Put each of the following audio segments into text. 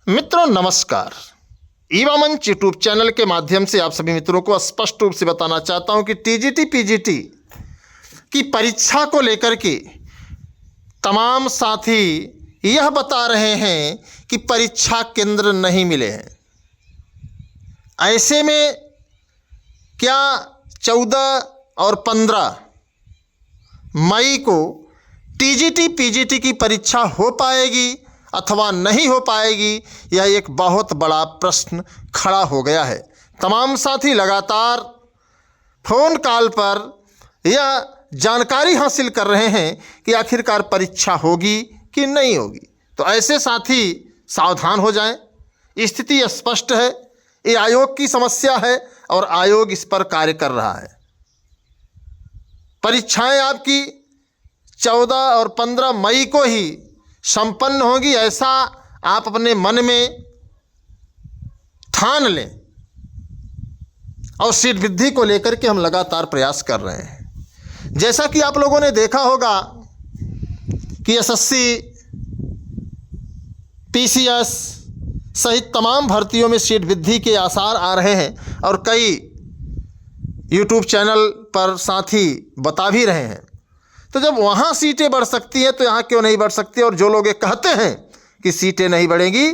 मित्रों नमस्कार। ईवा मंच यूट्यूब चैनल के माध्यम से आप सभी मित्रों को स्पष्ट रूप से बताना चाहता हूं कि टीजीटी पीजीटी की परीक्षा को लेकर के तमाम साथी यह बता रहे हैं कि परीक्षा केंद्र नहीं मिले हैं। ऐसे में क्या 14 और 15 मई को टीजीटी पीजीटी की परीक्षा हो पाएगी अथवा नहीं हो पाएगी, यह एक बहुत बड़ा प्रश्न खड़ा हो गया है। तमाम साथी लगातार फ़ोन कॉल पर यह जानकारी हासिल कर रहे हैं कि आखिरकार परीक्षा होगी कि नहीं होगी। तो ऐसे साथी सावधान हो जाएं। स्थिति स्पष्ट है, ये आयोग की समस्या है और आयोग इस पर कार्य कर रहा है। परीक्षाएं आपकी 14 और 15 मई को ही संपन्न होगी, ऐसा आप अपने मन में ठान लें। और सीट वृद्धि को लेकर के हम लगातार प्रयास कर रहे हैं। जैसा कि आप लोगों ने देखा होगा कि एसएससी, पीसीएस सहित तमाम भर्तियों में सीट वृद्धि के आसार आ रहे हैं और कई यूट्यूब चैनल पर साथी बता भी रहे हैं। तो जब वहाँ सीटें बढ़ सकती हैं तो यहाँ क्यों नहीं बढ़ सकती? और जो लोग ये कहते हैं कि सीटें नहीं बढ़ेंगी,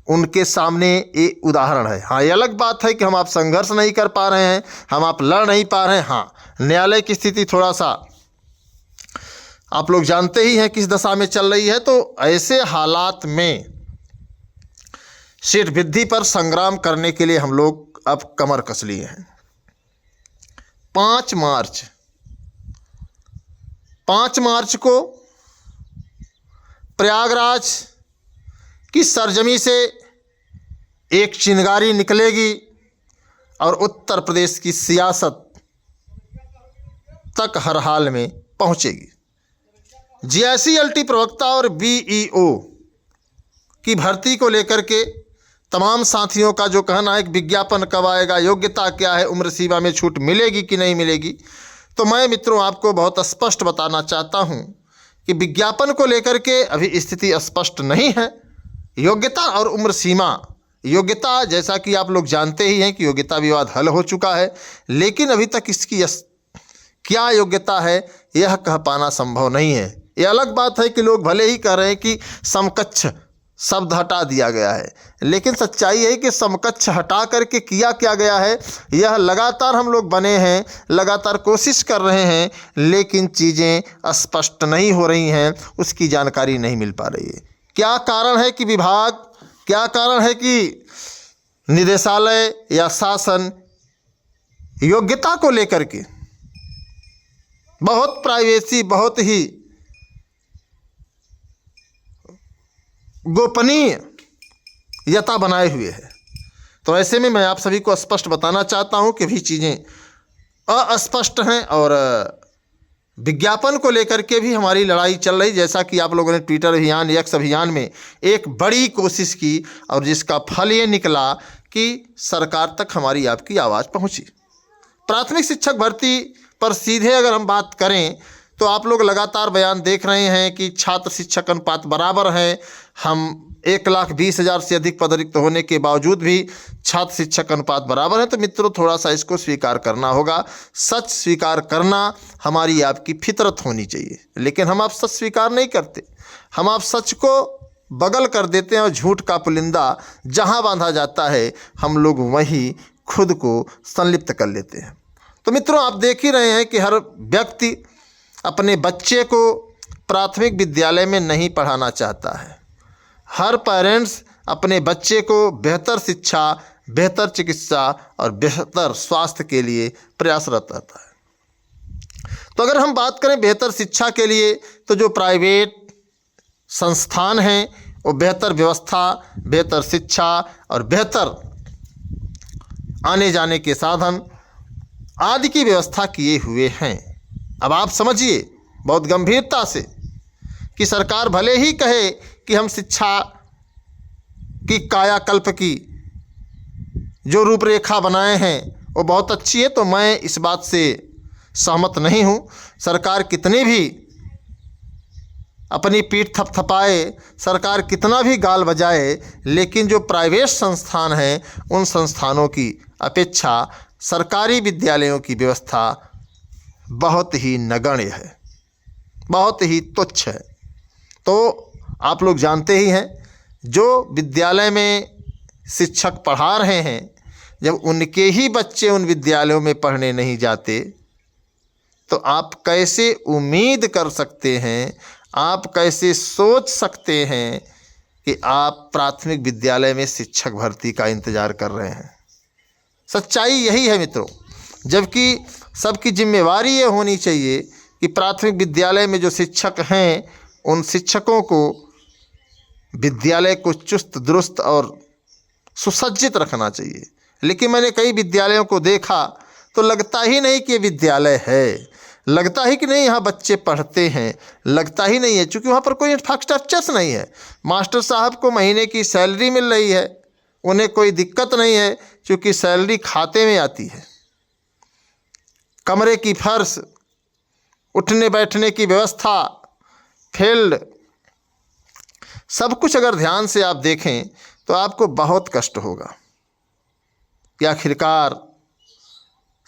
उनके सामने ये उदाहरण है। हाँ, ये अलग बात है कि हम आप संघर्ष नहीं कर पा रहे हैं, हम आप लड़ नहीं पा रहे हैं। हाँ, न्यायालय की स्थिति थोड़ा सा आप लोग जानते ही हैं किस दशा में चल रही है। तो ऐसे हालात में सीट वृद्धि पर संग्राम करने के लिए हम लोग अब कमर कस लिए हैं। 5 मार्च को प्रयागराज की सरजमी से एक चिंगारी निकलेगी और उत्तर प्रदेश की सियासत तक हर हाल में पहुंचेगी। जीआईसी-एलटी प्रवक्ता और बीईओ की भर्ती को लेकर के तमाम साथियों का जो कहना है कि विज्ञापन कब आएगा, योग्यता क्या है, उम्र सीमा में छूट मिलेगी कि नहीं मिलेगी, तो मैं मित्रों आपको बहुत स्पष्ट बताना चाहता हूं कि विज्ञापन को लेकर के अभी स्थिति स्पष्ट नहीं है। योग्यता और उम्र सीमा, योग्यता जैसा कि आप लोग जानते ही हैं कि योग्यता विवाद हल हो चुका है, लेकिन अभी तक इसकी क्या योग्यता है यह कह पाना संभव नहीं है। ये अलग बात है कि लोग भले ही कह रहे हैं कि समकक्ष शब्द हटा दिया गया है, लेकिन सच्चाई है कि समकक्ष हटा करके किया क्या गया है, यह लगातार हम लोग बने हैं, लगातार कोशिश कर रहे हैं, लेकिन चीज़ें स्पष्ट नहीं हो रही हैं, उसकी जानकारी नहीं मिल पा रही है। क्या कारण है कि विभाग, क्या कारण है कि निदेशालय या शासन योग्यता को लेकर के बहुत प्राइवेसी, बहुत ही गोपनीयता बनाए हुए है। तो ऐसे में मैं आप सभी को स्पष्ट बताना चाहता हूं कि भी चीज़ें अस्पष्ट हैं और विज्ञापन को लेकर के भी हमारी लड़ाई चल रही। जैसा कि आप लोगों ने ट्विटर अभियान, एक्स अभियान में एक बड़ी कोशिश की और जिसका फल ये निकला कि सरकार तक हमारी आपकी आवाज़ पहुंची। प्राथमिक शिक्षक भर्ती पर सीधे अगर हम बात करें तो आप लोग लगातार बयान देख रहे हैं कि छात्र शिक्षक अनुपात बराबर है। हम 1,20,000 से अधिक पद रिक्त होने के बावजूद भी छात्र शिक्षक अनुपात बराबर है। तो मित्रों थोड़ा सा इसको स्वीकार करना होगा। सच स्वीकार करना हमारी आपकी फितरत होनी चाहिए, लेकिन हम आप सच स्वीकार नहीं करते। हम आप सच को बगल कर देते हैं और झूठ का पुलिंदा जहाँ बांधा जाता है हम लोग वहीं खुद को संलिप्त कर लेते हैं। तो मित्रों आप देख ही रहे हैं कि हर व्यक्ति अपने बच्चे को प्राथमिक विद्यालय में नहीं पढ़ाना चाहता है। हर पेरेंट्स अपने बच्चे को बेहतर शिक्षा, बेहतर चिकित्सा और बेहतर स्वास्थ्य के लिए प्रयासरत रहता है। तो अगर हम बात करें बेहतर शिक्षा के लिए, तो जो प्राइवेट संस्थान हैं वो बेहतर व्यवस्था, बेहतर शिक्षा और बेहतर आने जाने के साधन आदि की व्यवस्था किए हुए हैं। अब आप समझिए बहुत गंभीरता से कि सरकार भले ही कहे कि हम शिक्षा की कायाकल्प की जो रूपरेखा बनाए हैं वो बहुत अच्छी है, तो मैं इस बात से सहमत नहीं हूँ। सरकार कितनी भी अपनी पीठ थपथपाए, सरकार कितना भी गाल बजाए, लेकिन जो प्राइवेट संस्थान हैं उन संस्थानों की अपेक्षा सरकारी विद्यालयों की व्यवस्था बहुत ही नगण्य है, बहुत ही तुच्छ है। तो आप लोग जानते ही हैं, जो विद्यालय में शिक्षक पढ़ा रहे हैं, जब उनके ही बच्चे उन विद्यालयों में पढ़ने नहीं जाते तो आप कैसे उम्मीद कर सकते हैं, आप कैसे सोच सकते हैं कि आप प्राथमिक विद्यालय में शिक्षक भर्ती का इंतज़ार कर रहे हैं। सच्चाई यही है मित्रों। जबकि सबकी जिम्मेवारी ये होनी चाहिए कि प्राथमिक विद्यालय में जो शिक्षक हैं उन शिक्षकों को विद्यालय को चुस्त दुरुस्त और सुसज्जित रखना चाहिए। लेकिन मैंने कई विद्यालयों को देखा तो लगता ही नहीं कि विद्यालय है, लगता ही कि नहीं यहाँ बच्चे पढ़ते हैं, लगता ही नहीं है, क्योंकि वहाँ पर कोई इंफ्रास्ट्रक्चर नहीं है। मास्टर साहब को महीने की सैलरी मिल रही है, उन्हें कोई दिक्कत नहीं है क्योंकि सैलरी खाते में आती है। कमरे की फर्श, उठने बैठने की व्यवस्था, फील्ड, सब कुछ अगर ध्यान से आप देखें तो आपको बहुत कष्ट होगा कि आखिरकार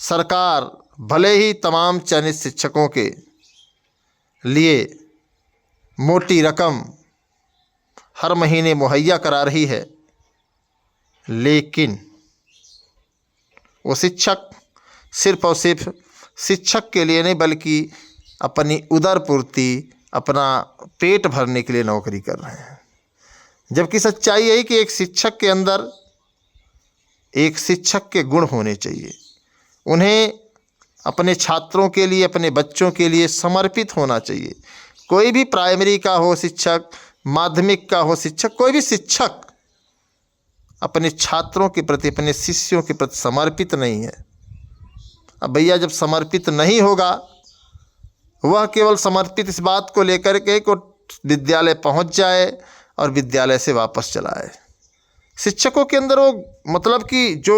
सरकार भले ही तमाम चयनित शिक्षकों के लिए मोटी रकम हर महीने मुहैया करा रही है, लेकिन वो शिक्षक सिर्फ और सिर्फ शिक्षक के लिए नहीं बल्कि अपनी उदर पूर्ति, अपना पेट भरने के लिए नौकरी कर रहे हैं। जबकि सच्चाई यही कि एक शिक्षक के अंदर एक शिक्षक के गुण होने चाहिए। उन्हें अपने छात्रों के लिए, अपने बच्चों के लिए समर्पित होना चाहिए। कोई भी प्राइमरी का हो शिक्षक, माध्यमिक का हो शिक्षक, कोई भी शिक्षक अपने छात्रों के प्रति, अपने शिष्यों के प्रति समर्पित नहीं है। अब भैया जब समर्पित नहीं होगा, वह केवल समर्पित इस बात को लेकर के को विद्यालय पहुंच जाए और विद्यालय से वापस चला आए। शिक्षकों के अंदर वो मतलब कि जो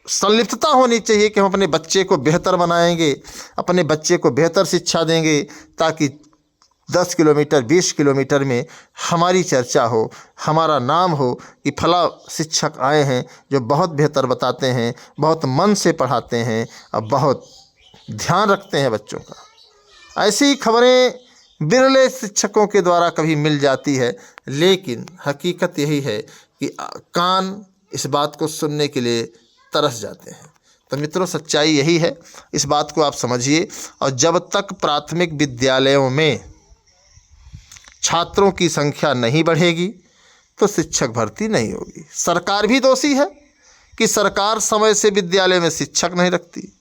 संलिप्तता होनी चाहिए कि हम अपने बच्चे को बेहतर बनाएंगे, अपने बच्चे को बेहतर शिक्षा देंगे, ताकि 10 किलोमीटर 20 किलोमीटर में हमारी चर्चा हो, हमारा नाम हो कि फला शिक्षक आए हैं जो बहुत बेहतर बताते हैं, बहुत मन से पढ़ाते हैं और बहुत ध्यान रखते हैं बच्चों का। ऐसी खबरें बिरले शिक्षकों के द्वारा कभी मिल जाती है, लेकिन हकीकत यही है कि कान इस बात को सुनने के लिए तरस जाते हैं। तो मित्रों सच्चाई यही है, इस बात को आप समझिए। और जब तक प्राथमिक विद्यालयों में छात्रों की संख्या नहीं बढ़ेगी तो शिक्षक भर्ती नहीं होगी। सरकार भी दोषी है कि सरकार समय से विद्यालय में शिक्षक नहीं रखती,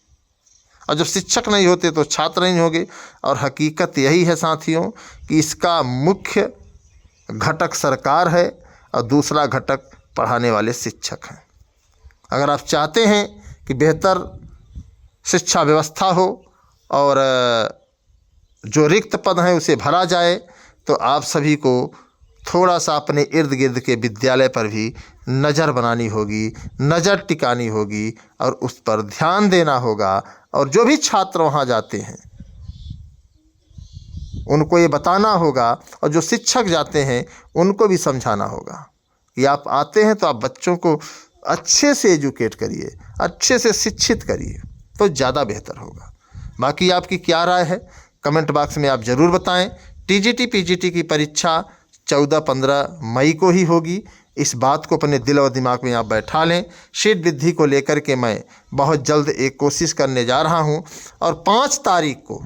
और जब शिक्षक नहीं होते तो छात्र नहीं होंगे। और हकीकत यही है साथियों कि इसका मुख्य घटक सरकार है और दूसरा घटक पढ़ाने वाले शिक्षक हैं। अगर आप चाहते हैं कि बेहतर शिक्षा व्यवस्था हो और जो रिक्त पद हैं उसे भरा जाए, तो आप सभी को थोड़ा सा अपने इर्द गिर्द के विद्यालय पर भी नज़र बनानी होगी, नज़र टिकानी होगी और उस पर ध्यान देना होगा। और जो भी छात्र वहाँ जाते हैं उनको ये बताना होगा, और जो शिक्षक जाते हैं उनको भी समझाना होगा कि आप आते हैं तो आप बच्चों को अच्छे से एजुकेट करिए, अच्छे से शिक्षित करिए, तो ज़्यादा बेहतर होगा। बाकी आपकी क्या राय है कमेंट बॉक्स में आप ज़रूर बताएं। टीजीटी पीजीटी की परीक्षा 14-15 मई को ही होगी। इस बात को अपने दिल और दिमाग में आप बैठा लें। सीट वृद्धि को लेकर के मैं बहुत जल्द एक कोशिश करने जा रहा हूं, और 5 तारीख को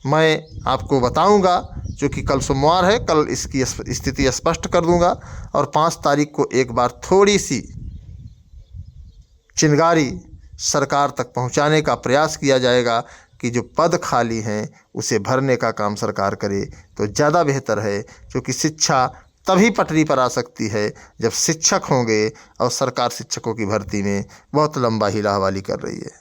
मैं आपको बताऊंगा, जो कि कल सोमवार है, कल इसकी स्थिति स्पष्ट कर दूंगा। और 5 तारीख को एक बार थोड़ी सी चिंगारी सरकार तक पहुंचाने का प्रयास किया जाएगा कि जो पद खाली हैं उसे भरने का काम सरकार करे तो ज़्यादा बेहतर है। क्योंकि शिक्षा तभी पटरी पर आ सकती है जब शिक्षक होंगे, और सरकार शिक्षकों की भर्ती में बहुत लंबा हीलाहवाली कर रही है।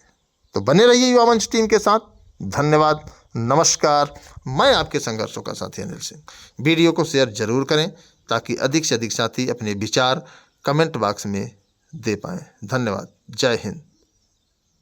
तो बने रहिए युवा मंच टीम के साथ। धन्यवाद, नमस्कार। मैं आपके संघर्षों का साथी अनिल सिंह। वीडियो को शेयर जरूर करें ताकि अधिक से अधिक साथी अपने विचार कमेंट बॉक्स में दे पाएँ। धन्यवाद। जय हिंद।